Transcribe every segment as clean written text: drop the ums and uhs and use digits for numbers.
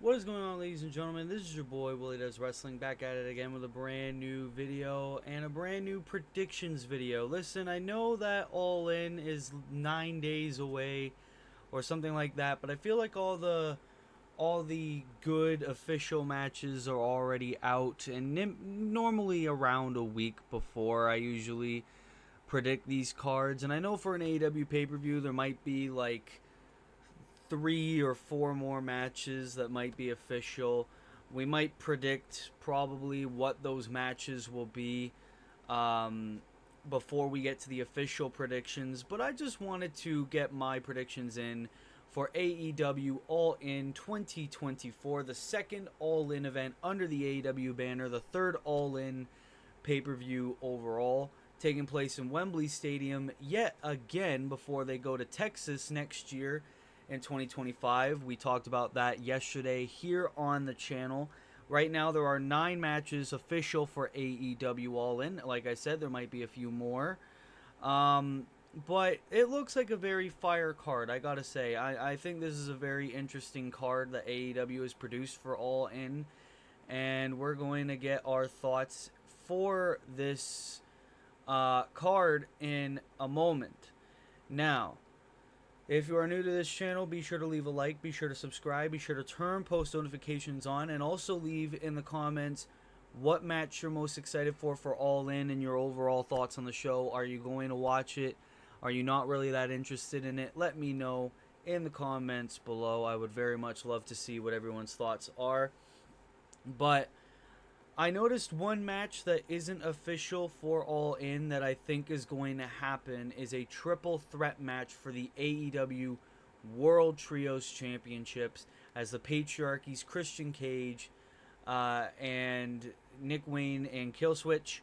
What is going on, ladies and gentlemen? This is your boy Willie Does Wrestling, back at it again with a brand new video and a brand new predictions video. Listen, I know that All In is 9 days away or something like that, but I feel like all the good official matches are already out, and normally around a week before I usually predict these cards. And I know for an AEW pay per view there might be like 3 or 4 more matches that might be official. We might predict probably what those matches will be um, before we get to the official predictions. But I just wanted to get my predictions in for AEW All In 2024, the second All In event under the AEW banner, the third All In pay per view overall, taking place in Wembley Stadium yet again before they go to Texas next year in 2025. We talked about that yesterday here on the channel. Right now, there are 9 matches official for AEW All In. Like I said, there might be a few more. Um, but it looks like a very fire card, I gotta say. I think this is a very interesting card that AEW has produced for All In. And we're going to get our thoughts for this card in a moment. Now, if you are new to this channel, be sure to leave a like, be sure to subscribe, be sure to turn post notifications on, and also leave in the comments what match you're most excited for All In and your overall thoughts on the show. Are you going to watch it? Are you not really that interested in it? Let me know in the comments below. I would very much love to see what everyone's thoughts are. But I noticed one match that isn't official for All In that I think is going to happen is a triple threat match for the AEW World Trios Championships, as the Patriarchy's Christian Cage and Nick Wayne and Killswitch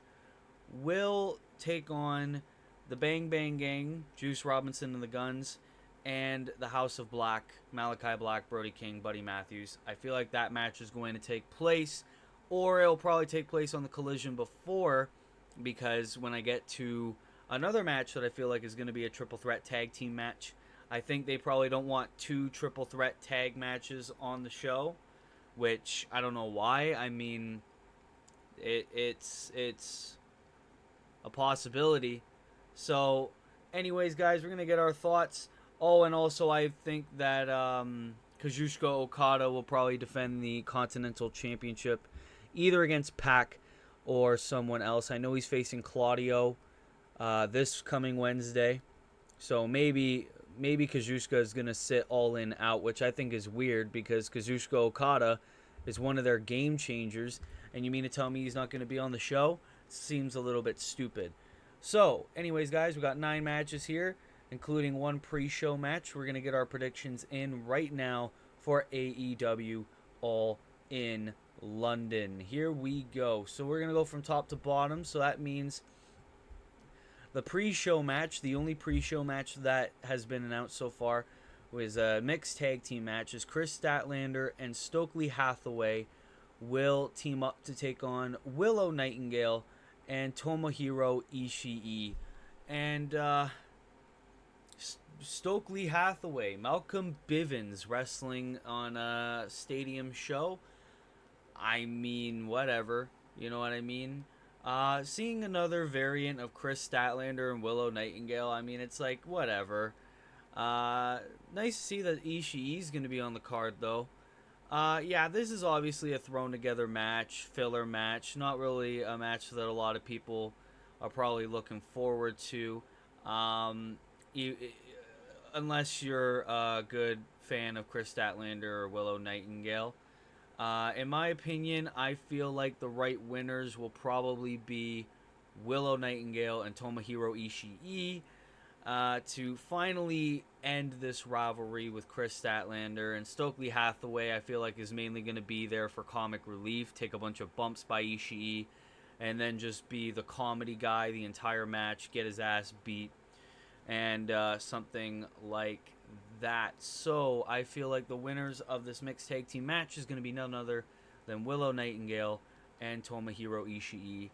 will take on the Bang Bang Gang, Juice Robinson and the Guns, and the House of Black, Malachi Black, Brody King, Buddy Matthews. I feel like that match is going to take place, or it'll probably take place on the Collision before, because when I get to another match that I feel like is going to be a triple threat tag team match, I think they probably don't want 2 triple threat tag matches on the show, which I don't know why. I mean, it's a possibility. So, anyways, guys, we're gonna get our thoughts. Oh, and also I think that Kazuchika Okada will probably defend the Continental Championship, either against Pac or someone else. I know he's facing Claudio this coming Wednesday, so maybe Kazuchika is gonna sit All In out, which I think is weird because Kazuchika Okada is one of their game changers, and you mean to tell me he's not gonna be on the show? Seems a little bit stupid. So, anyways, guys, we got 9 matches here, including one pre-show match. We're gonna get our predictions in right now for AEW All In London. Here we go. So we're gonna go from top to bottom. So that means the pre-show match, the only pre-show match that has been announced so far, was a mixed tag team match. Is Chris Statlander and Stokely Hathaway will team up to take on Willow Nightingale and Tomohiro Ishii. And Stokely Hathaway, Malcolm Bivens wrestling on a stadium show. I mean, whatever. You know what I mean? Seeing another variant of Chris Statlander and Willow Nightingale, I mean, it's like, whatever. Nice to see that Ishii's going to be on the card, though. Yeah, this is obviously a thrown together match, filler match. Not really a match that a lot of people are probably looking forward to. You, unless you're a good fan of Chris Statlander or Willow Nightingale. In my opinion, I feel like the right winners will probably be Willow Nightingale and Tomohiro Ishii to finally end this rivalry with Chris Statlander. And Stokely Hathaway, I feel like, is mainly going to be there for comic relief, take a bunch of bumps by Ishii, and then just be the comedy guy the entire match, get his ass beat, and something like that. So I feel like the winners of this mixed tag team match is going to be none other than Willow Nightingale and Tomohiro Ishii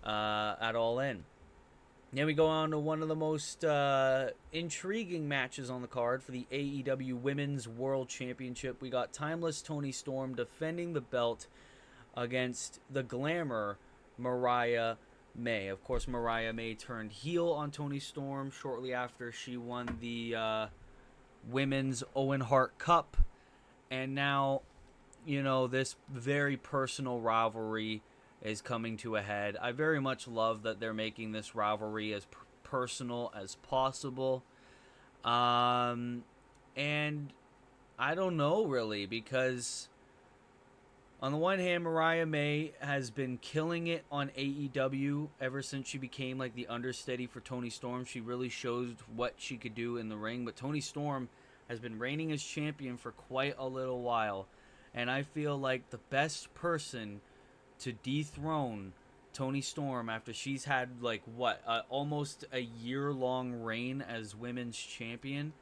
at All In. Then we go on to one of the most intriguing matches on the card for the AEW Women's World Championship. We got Timeless Toni Storm defending the belt against the Glamour Mariah May. Of course, Mariah May turned heel on Toni Storm shortly after she won the Women's Owen Hart Cup. And now, this very personal rivalry is coming to a head. I very much love that they're making this rivalry as personal as possible. And I don't know really, because on the one hand, Mariah May has been killing it on AEW ever since she became like the understudy for Toni Storm. She really showed what she could do in the ring. But Toni Storm has been reigning as champion for quite a little while. And I feel like the best person to dethrone Toni Storm after she's had almost a year-long reign as women's champion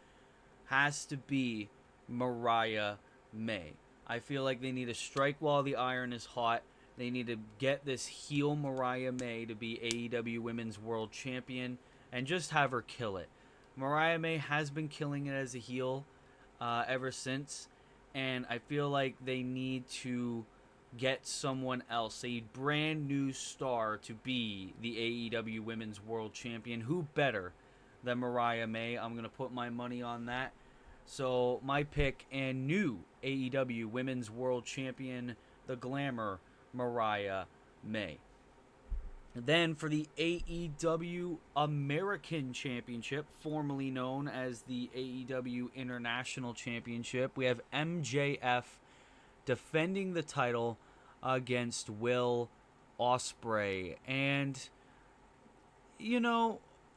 has to be Mariah May. I feel like they need to strike while the iron is hot. They need to get this heel Mariah May to be AEW Women's World Champion and just have her kill it. Mariah May has been killing it as a heel ever since, and I feel like they need to get someone else, a brand new star, to be the AEW Women's World Champion. Who better than Mariah May? I'm going to put my money on that. So my pick and new AEW Women's World Champion, the Glamour Mariah May. Then for the AEW American Championship, formerly known as the AEW International Championship, we have MJF defending the title against Will Ospreay. And,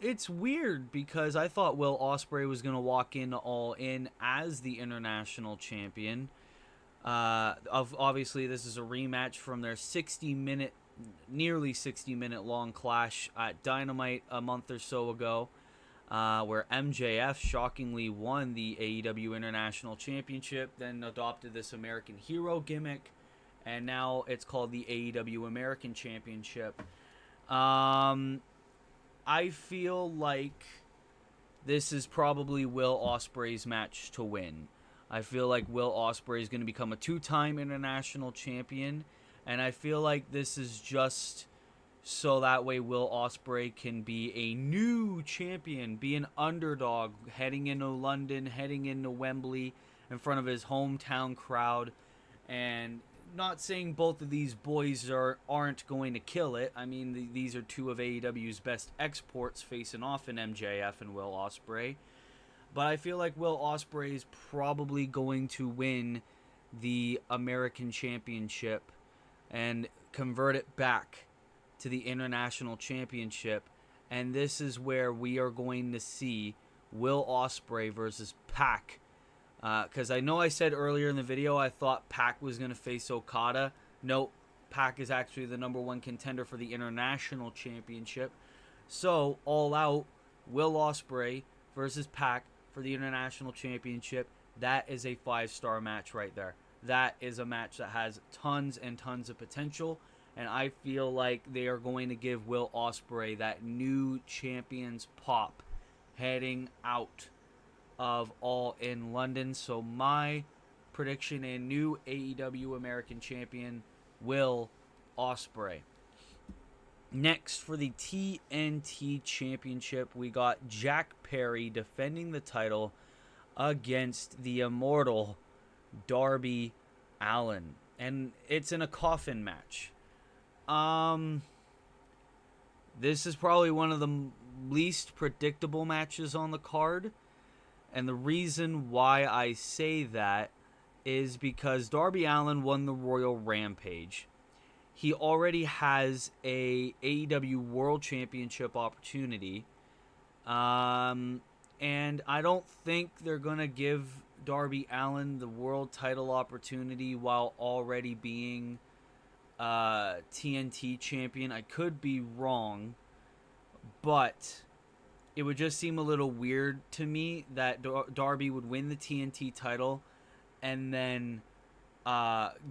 it's weird because I thought Will Ospreay was going to walk in All In as the international champion. Obviously, this is a rematch from their nearly 60-minute long clash at Dynamite a month or so ago, where MJF shockingly won the AEW International Championship, then adopted this American Hero gimmick, and now it's called the AEW American Championship. I feel like this is probably Will Ospreay's match to win. I feel like Will Ospreay is going to become a 2-time international champion, and I feel like this is just so that way Will Ospreay can be a new champion, be an underdog, heading into London, heading into Wembley, in front of his hometown crowd. And not saying both of these boys aren't going to kill it. I mean, these are two of AEW's best exports facing off in MJF and Will Ospreay. But I feel like Will Ospreay is probably going to win the American Championship and convert it back to the International Championship. And this is where we are going to see Will Ospreay versus Pac. Because I know I said earlier in the video I thought Pac was going to face Okada. Nope, Pac is actually the number one contender for the International Championship. So, all out, Will Ospreay versus Pac for the International Championship. That is a 5-star match right there. That is a match that has tons and tons of potential. And I feel like they are going to give Will Ospreay that new champion's pop heading out of All In London. So my prediction and new AEW American Champion, Will Ospreay. Next, for the TNT Championship, we got Jack Perry defending the title against the immortal Darby Allin. And it's in a coffin match. This is probably one of the least predictable matches on the card. And the reason why I say that is because Darby Allin won the Royal Rampage. He already has a AEW World Championship opportunity. And I don't think they're going to give Darby Allin the world title opportunity while already being TNT champion. I could be wrong, but it would just seem a little weird to me that Darby would win the TNT title and then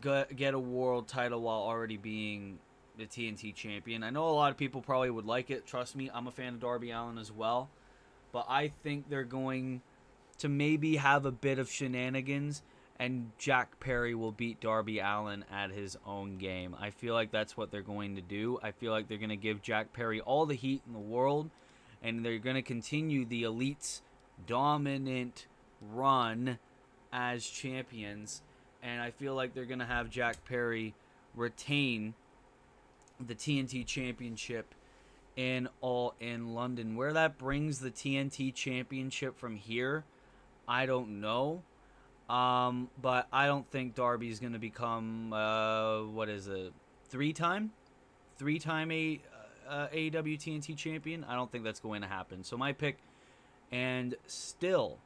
get a world title while already being the TNT champion. I know a lot of people probably would like it. Trust me, I'm a fan of Darby Allin as well. But I think they're going to maybe have a bit of shenanigans, and Jack Perry will beat Darby Allin at his own game. I feel like that's what they're going to do. I feel like they're going to give Jack Perry all the heat in the world, and they're going to continue the Elite's dominant run as champions. And I feel like they're going to have Jack Perry retain the TNT Championship in All In London. Where that brings the TNT Championship from here, I don't know. But I don't think Darby's going to become, what is it, three-time AEW TNT champion? I don't think that's going to happen. So my pick, and still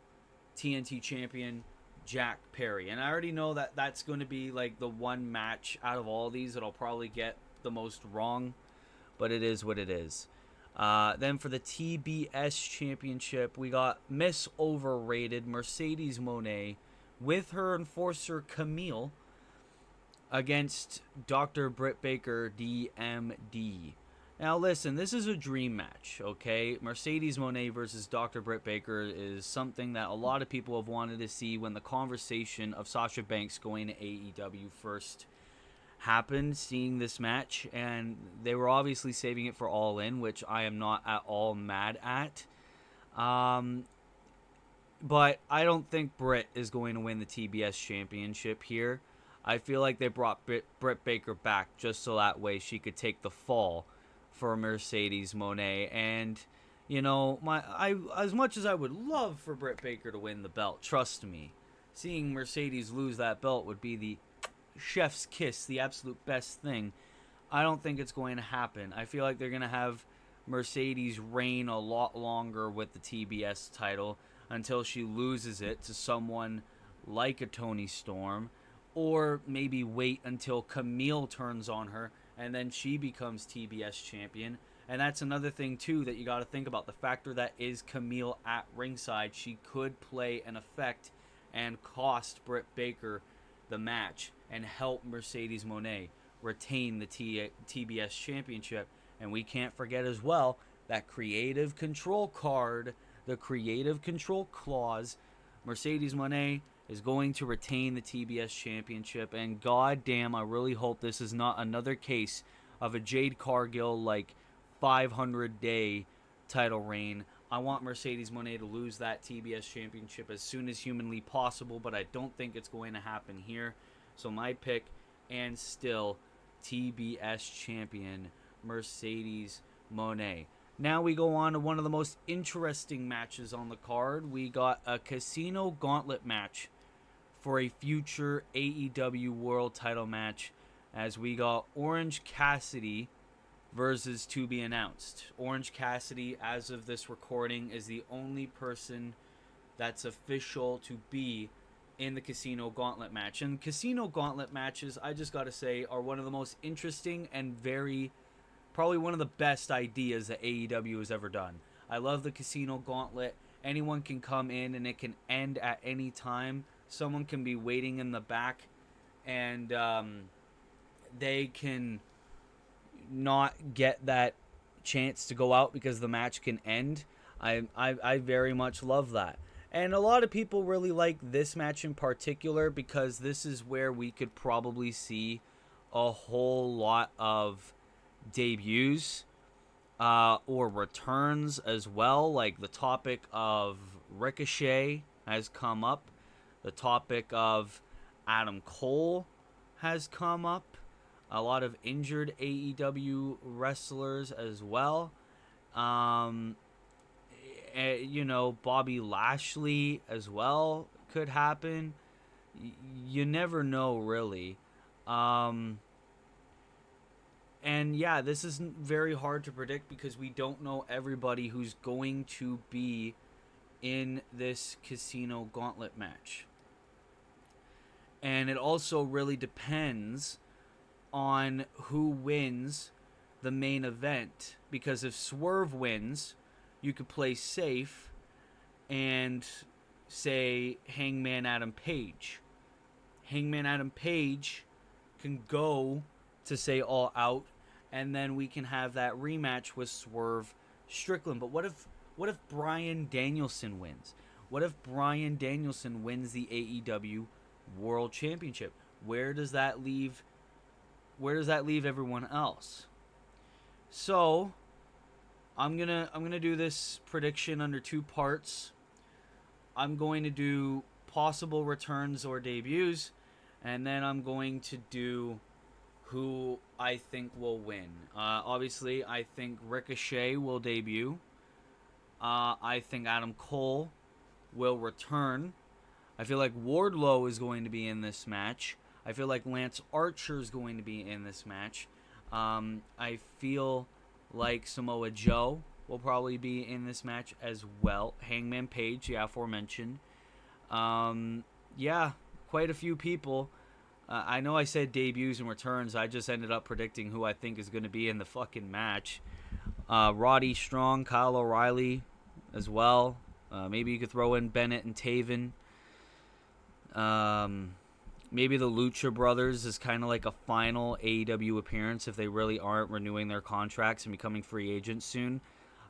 TNT champion, Jack Perry. And I already know that that's going to be like the one match out of all these that I'll probably get the most wrong, but it is what it is. Then for the TBS championship, we got Miss Overrated Mercedes Moné with her enforcer Camille against Dr. Britt Baker, DMD. Now listen, this is a dream match, okay? Mercedes Moné versus Dr. Britt Baker is something that a lot of people have wanted to see when the conversation of Sasha Banks going to AEW first happened, seeing this match, and they were obviously saving it for All In, which I am not at all mad at. But I don't think Britt is going to win the TBS championship here. I feel like they brought Britt Baker back just so that way she could take the fall for Mercedes Moné. And, you know, as much as I would love for Britt Baker to win the belt, trust me, seeing Mercedes lose that belt would be the chef's kiss, the absolute best thing. I don't think it's going to happen. I feel like they're going to have Mercedes reign a lot longer with the TBS title until she loses it to someone like a Toni Storm, or maybe wait until Camille turns on her and then she becomes TBS champion. And that's another thing too that you got to think about, the factor that is Camille at ringside. She could play an effect and cost Britt Baker the match and help Mercedes Moné retain the TBS championship. And we can't forget as well that creative control card, the creative control clause. Mercedes Moné is going to retain the TBS championship, and goddamn, I really hope this is not another case of a Jade Cargill like 500-day title reign. I want Mercedes Moné to lose that TBS championship as soon as humanly possible, but I don't think it's going to happen here. So my pick, and still TBS champion, Mercedes Moné. Now we go on to one of the most interesting matches on the card. We got a Casino Gauntlet match for a future AEW World title match, as we got Orange Cassidy versus To Be Announced. Orange Cassidy, as of this recording, is the only person that's official to be in the Casino Gauntlet match. And Casino Gauntlet matches, I just gotta say, are one of the most interesting and probably one of the best ideas that AEW has ever done. I love the Casino Gauntlet. Anyone can come in and it can end at any time. Someone can be waiting in the back and they can not get that chance to go out because the match can end. I very much love that. And a lot of people really like this match in particular because this is where we could probably see a whole lot of debuts or returns as well. Like the topic of Ricochet has come up. The topic of Adam Cole has come up. A lot of injured AEW wrestlers as well. You know, Bobby Lashley as well could happen. You never know, really. And yeah, this is very hard to predict because we don't know everybody who's going to be in this Casino Gauntlet match. And it also really depends on who wins the main event. Because if Swerve wins, you could play safe and say Hangman Adam Page. Hangman Adam Page can go to say All Out and then we can have that rematch with Swerve Strickland. But what if Bryan Danielson wins? What if Bryan Danielson wins the AEW World Championship? Where does that leave everyone else? So I'm gonna do this prediction under two parts. I'm going to do possible returns or debuts, and then I'm going to do who I think will win. Obviously, I think Ricochet will debut. I think Adam Cole will return. I feel like Wardlow is going to be in this match. I feel like Lance Archer is going to be in this match. I feel like Samoa Joe will probably be in this match as well. Hangman Page, yeah, aforementioned. Yeah, quite a few people. I know I said debuts and returns. I just ended up predicting who I think is going to be in the fucking match. Roddy Strong, Kyle O'Reilly as well. Maybe you could throw in Bennett and Taven. Maybe the Lucha Brothers is kind of like a final AEW appearance if they really aren't renewing their contracts and becoming free agents soon.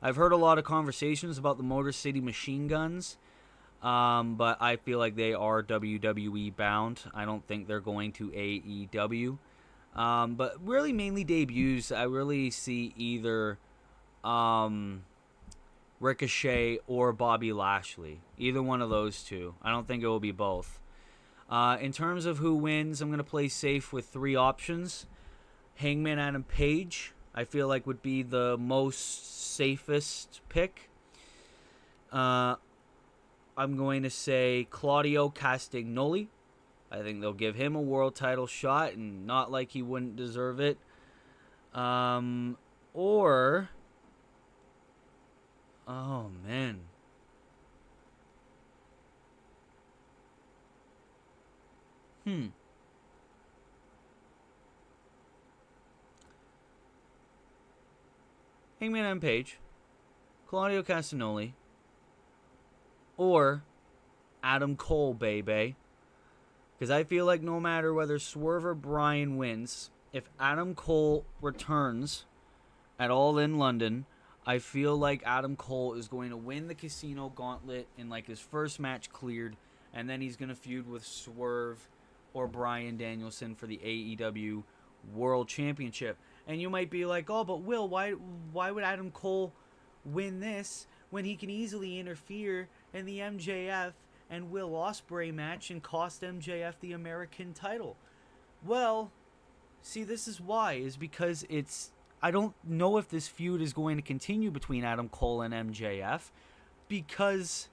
I've heard a lot of conversations about the Motor City Machine Guns, but I feel like they are WWE bound. I don't think they're going to AEW. But really mainly debuts, I really see either Ricochet or Bobby Lashley. Either one of those two. I don't think it will be both. In terms of who wins, I'm going to play safe with three options. Hangman Adam Page, I feel like would be the most safest pick. I'm going to say Claudio Castagnoli. I think they'll give him a world title shot, and not like he wouldn't deserve it. Or... oh, man. Hangman Adam Page, Claudio Castagnoli, or Adam Cole, baby. Because I feel like no matter whether Swerve or Bryan wins, if Adam Cole returns at All In London, I feel like Adam Cole is going to win the Casino Gauntlet in like his first match cleared, and then he's going to feud with Swerve or Bryan Danielson for the AEW World Championship. And you might be like, oh, but Will, why would Adam Cole win this when he can easily interfere in the MJF and Will Ospreay match and cost MJF the American title? Well, see, this is why, is because I don't know if this feud is going to continue between Adam Cole and MJF, because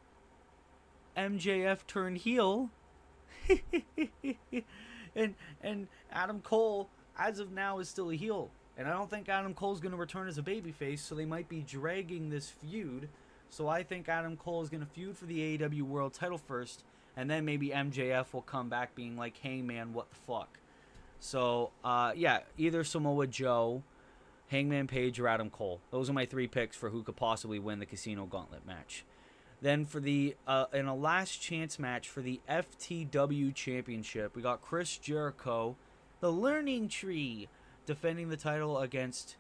MJF turned heel and Adam Cole as of now is still a heel, and I don't think Adam Cole's going to return as a babyface, so they might be dragging this feud. So I think Adam Cole is going to feud for the AEW World title first, and then maybe MJF will come back being like, hey man, what the fuck. So yeah, either Samoa Joe, Hangman Page, or Adam Cole. Those are my three picks for who could possibly win the Casino Gauntlet match. Then for the in a last chance match for the FTW Championship, we got Chris Jericho, the Learning Tree, defending the title against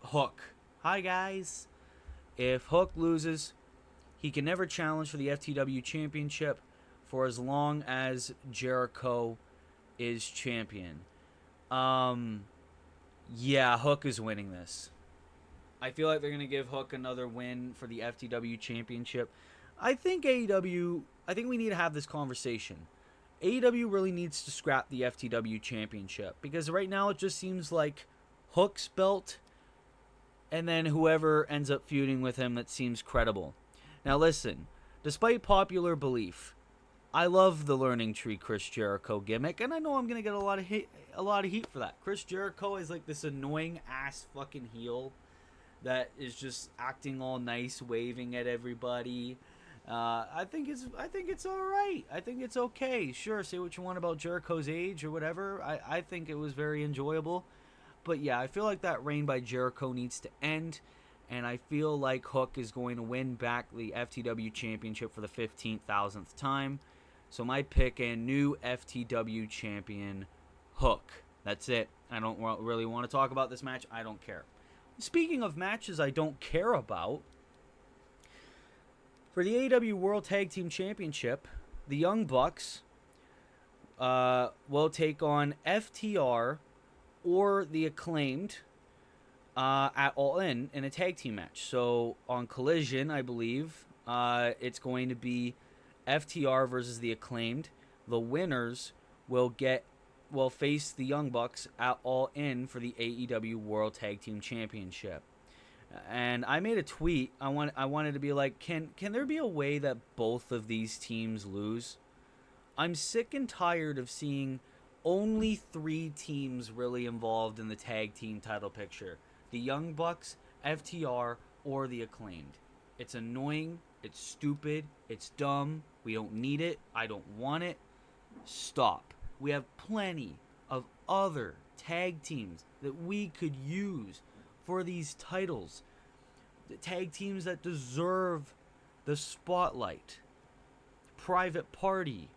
Hook. Hi guys. If Hook loses, he can never challenge for the FTW Championship for as long as Jericho is champion. Yeah, Hook is winning this. I feel like they're going to give Hook another win for the FTW Championship. I think we need to have this conversation. AEW really needs to scrap the FTW Championship, because right now it just seems like Hook's belt and then whoever ends up feuding with him that seems credible. Now listen, despite popular belief, I love the Learning Tree Chris Jericho gimmick, and I know I'm going to get a lot of heat for that. Chris Jericho is like this annoying ass fucking heel that is just acting all nice, waving at everybody. I think it's all right. I think it's okay. Sure, say what you want about Jericho's age or whatever. I think it was very enjoyable. But yeah, I feel like that reign by Jericho needs to end, and I feel like Hook is going to win back the FTW Championship for the 15,000th time. So my pick and new FTW champion, Hook. That's it. I don't really want to talk about this match. I don't care. Speaking of matches I don't care about, for the AEW World Tag Team Championship, the Young Bucks will take on FTR or the Acclaimed at All In a tag team match. So on Collision, I believe, it's going to be FTR versus the Acclaimed. The winners will face the Young Bucks at All In for the AEW World Tag Team Championship. And I made a tweet. I wanted to be like, can there be a way that both of these teams lose? I'm sick and tired of seeing only 3 teams really involved in the tag team title picture. The Young Bucks, FTR, or the Acclaimed. It's annoying. It's stupid. It's dumb. We don't need it. I don't want it. Stop. We have plenty of other tag teams that we could use for these titles. The tag teams that deserve the spotlight. Private Party.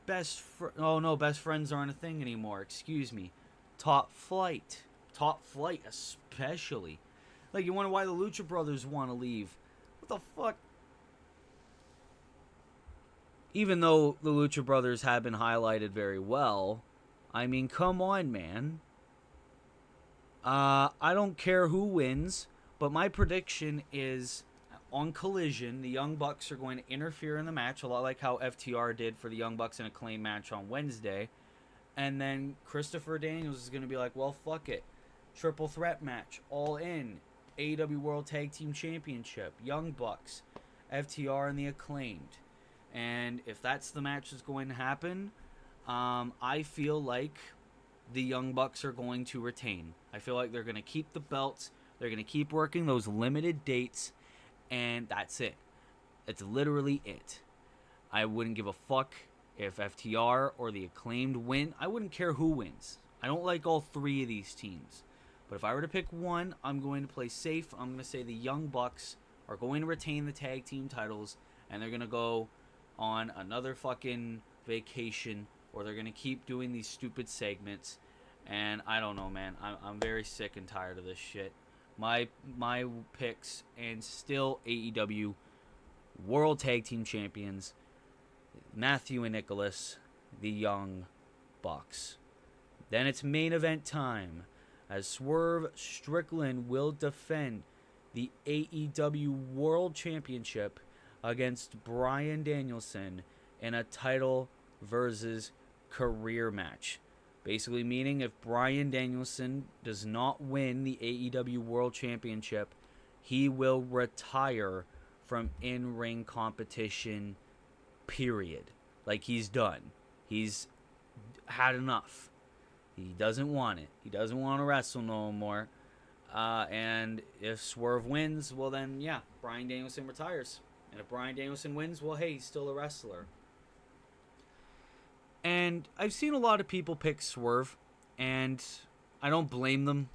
Best friends aren't a thing anymore. Excuse me. Top Flight especially. Like, you wonder why the Lucha Brothers want to leave. What the fuck? Even though the Lucha Brothers have been highlighted very well, I mean, come on, man. I don't care who wins, but my prediction is on Collision, the Young Bucks are going to interfere in the match, a lot like how FTR did for the Young Bucks in a Acclaim match on Wednesday. And then Christopher Daniels is going to be like, well, fuck it. Triple threat match, All In, AEW World Tag Team Championship, Young Bucks, FTR, and the Acclaimed. And if that's the match that's going to happen, I feel like the Young Bucks are going to retain. I feel like they're going to keep the belts. They're going to keep working those limited dates. And that's it. It's literally it. I wouldn't give a fuck if FTR or the Acclaimed win. I wouldn't care who wins. I don't like all 3 of these teams. But if I were to pick one, I'm going to play safe. I'm going to say the Young Bucks are going to retain the tag team titles. And they're going to go on another fucking vacation. Or they're going to keep doing these stupid segments. And I don't know, man. I'm very sick and tired of this shit. My picks, and still AEW World Tag Team Champions, Matthew and Nicholas, the Young Bucks. Then it's main event time, as Swerve Strickland will defend the AEW World Championship against Bryan Danielson in a title versus career match. Basically meaning if Bryan Danielson does not win the AEW World Championship, he will retire from in-ring competition, period. Like, he's done. He's had enough. He doesn't want it. He doesn't want to wrestle no more. And if Swerve wins, well then, yeah, Bryan Danielson retires. And if Bryan Danielson wins, well, hey, he's still a wrestler. And I've seen a lot of people pick Swerve, and I don't blame them.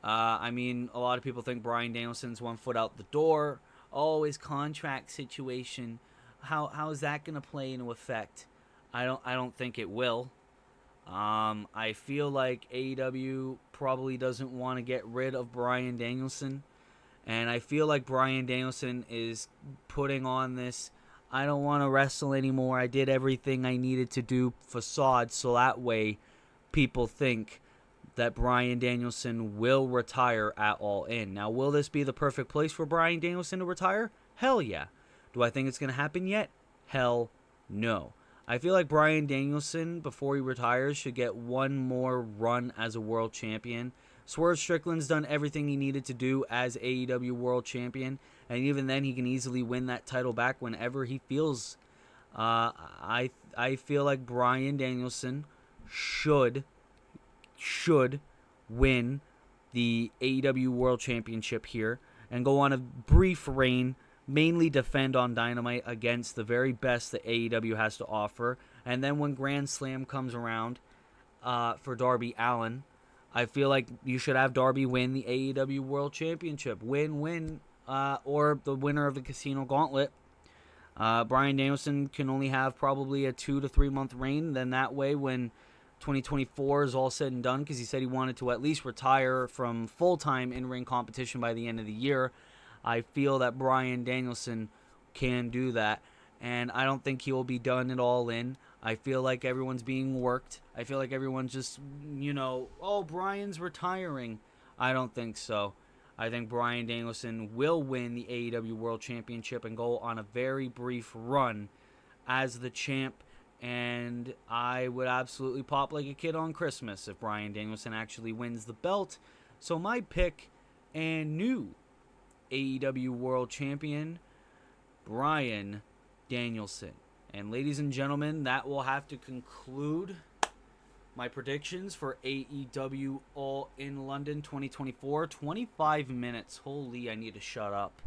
I mean, a lot of people think Bryan Danielson's 1 foot out the door. Oh, his contract situation. How is that going to play into effect? I don't think it will. I feel like AEW probably doesn't want to get rid of Bryan Danielson, and I feel like Bryan Danielson is putting on this, I don't want to wrestle anymore. I did everything I needed to do facade, so that way people think that Bryan Danielson will retire at All In. Now, will this be the perfect place for Bryan Danielson to retire? Hell yeah. Do I think it's going to happen yet? Hell no. I feel like Bryan Danielson, before he retires, should get one more run as a world champion. Swerve Strickland's done everything he needed to do as AEW World Champion, and even then he can easily win that title back whenever he feels. I feel like Bryan Danielson should win the AEW World Championship here and go on a brief reign, mainly defend on Dynamite against the very best that AEW has to offer. And then when Grand Slam comes around for Darby Allin, I feel like you should have Darby win the AEW World Championship. Win, or the winner of the Casino Gauntlet. Bryan Danielson can only have probably a 2 to 3 month reign. Then that way, when 2024 is all said and done, because he said he wanted to at least retire from full-time in-ring competition by the end of the year. I feel that Bryan Danielson can do that, and I don't think he will be done at All In. I feel like everyone's being worked. I feel like everyone's just, oh, Bryan's retiring. I don't think so. I think Bryan Danielson will win the AEW World Championship and go on a very brief run as the champ, and I would absolutely pop like a kid on Christmas if Bryan Danielson actually wins the belt. So my pick and new AEW World Champion, Bryan Danielson. And ladies and gentlemen, that will have to conclude my predictions for AEW All In London 2024. 25 minutes. Holy, I need to shut up.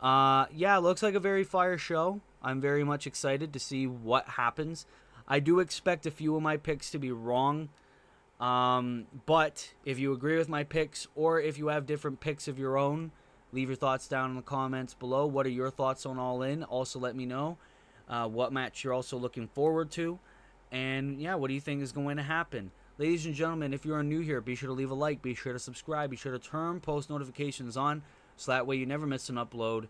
Yeah, it looks like a very fire show. I'm very much excited to see what happens. I do expect a few of my picks to be wrong. But if you agree with my picks, or if you have different picks of your own, leave your thoughts down in the comments below. What are your thoughts on All In? Also let me know what match you're also looking forward to. And yeah, what do you think is going to happen? Ladies and gentlemen, if you are new here, be sure to leave a like, be sure to subscribe, be sure to turn post notifications on, so that way you never miss an upload.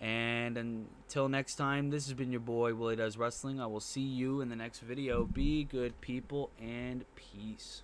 And until next time, this has been your boy, Willie Does Wrestling. I will see you in the next video. Be good, people, and peace.